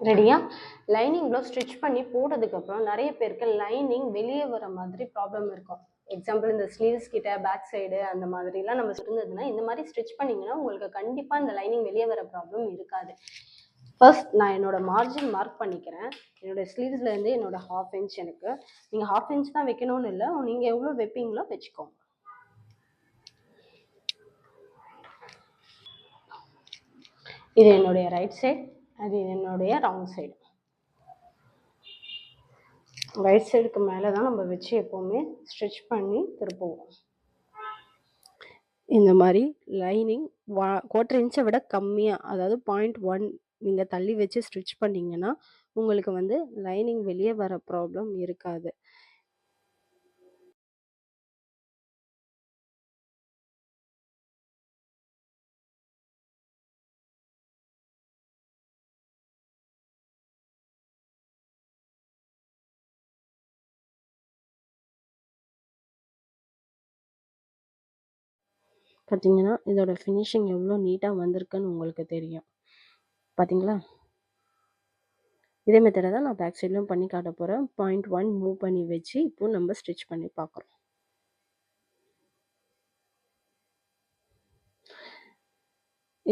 ரெடியா? Lining blouse stitch பண்ணி போட்டதுக்கப்புறம் நிறைய பேருக்கு லைனிங் வெளியே வர மாதிரி ப்ராப்ளம் இருக்கும். எக்ஸாம்பிள் இந்த ஸ்லீவ்ஸ் கிட்ட பேக் சைடு அந்த மாதிரிலாம் நம்ம இருந்ததுன்னா இந்த மாதிரி ஸ்டிச் பண்ணிங்கன்னா உங்களுக்கு கண்டிப்பாக இந்த லைனிங் வெளியே வர ப்ராப்ளம் இருக்காது. ஃபர்ஸ்ட் நான் என்னோட மார்ஜின் மார்க் பண்ணிக்கிறேன். என்னோட ஸ்லீவ்ஸ்லேருந்து என்னோட 1/2 இன்ச் எனக்கு. நீங்கள் 1/2 இன்ச் தான் வைக்கணும்னு இல்லை, நீங்கள் எவ்வளோ வைப்பீங்களோ வச்சுக்கோங்க. இது என்னுடைய ரைட் சைடு, அது என்னுடைய ராங் சைடு. ரைட் சைடுக்கு மேலே தான் நம்ம வச்சு எப்போவுமே ஸ்டிச் பண்ணி திருப்புவோம். இந்த மாதிரி லைனிங் 1/4 இன்ச்சை விட கம்மியாக, அதாவது 0.1 நீங்கள் தள்ளி வச்சு ஸ்டிச் பண்ணிங்கன்னா உங்களுக்கு வந்து லைனிங் வெளியே வர ப்ராப்ளம் இருக்காது. பார்த்தீங்கன்னா இதோட ஃபினிஷிங் எவ்வளோ நீட்டாக வந்திருக்குன்னு உங்களுக்கு தெரியும். பார்த்தீங்களா? இதே மெத்தடை தான் நான் பேக் சைட்லையும் பண்ணி காட்ட போகிறேன். 0.1 மூவ் பண்ணி வச்சு இப்போ நம்ம ஸ்டிச் பண்ணி பார்க்குறோம்.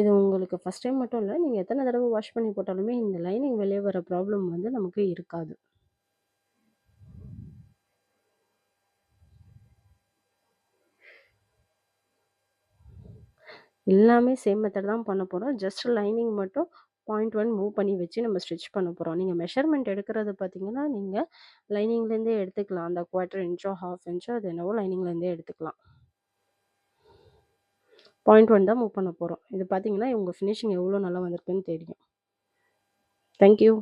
இது உங்களுக்கு ஃபஸ்ட் டைம் மட்டும் இல்லை, நீங்கள் எத்தனை தடவை வாஷ் பண்ணி போட்டாலுமே இந்த லைனிங் வெளியே வர ப்ராப்ளம் வந்து நமக்கு இருக்காது. எல்லாமே சேம் மெத்தட் தான் பண்ண போகிறோம். ஜஸ்ட் லைனிங் மட்டும் 0.1 மூவ் பண்ணி வச்சு நம்ம ஸ்டிச் பண்ண போகிறோம். நீங்கள் மெஷர்மெண்ட் எடுக்கிறது பார்த்தீங்கன்னா நீங்கள் லைனிங்லேருந்தே எடுத்துக்கலாம். அந்த 1/4 இன்ச்சோ 1/2 இன்ச்சோ அது என்னவோ லைனிங்லேருந்தே எடுத்துக்கலாம். 0.1 தான் மூவ் பண்ண போகிறோம். இது பார்த்தீங்கன்னா உங்கள் ஃபினிஷிங் எவ்வளோ நல்லா வந்திருக்குன்னு தெரியும். தேங்க்யூ.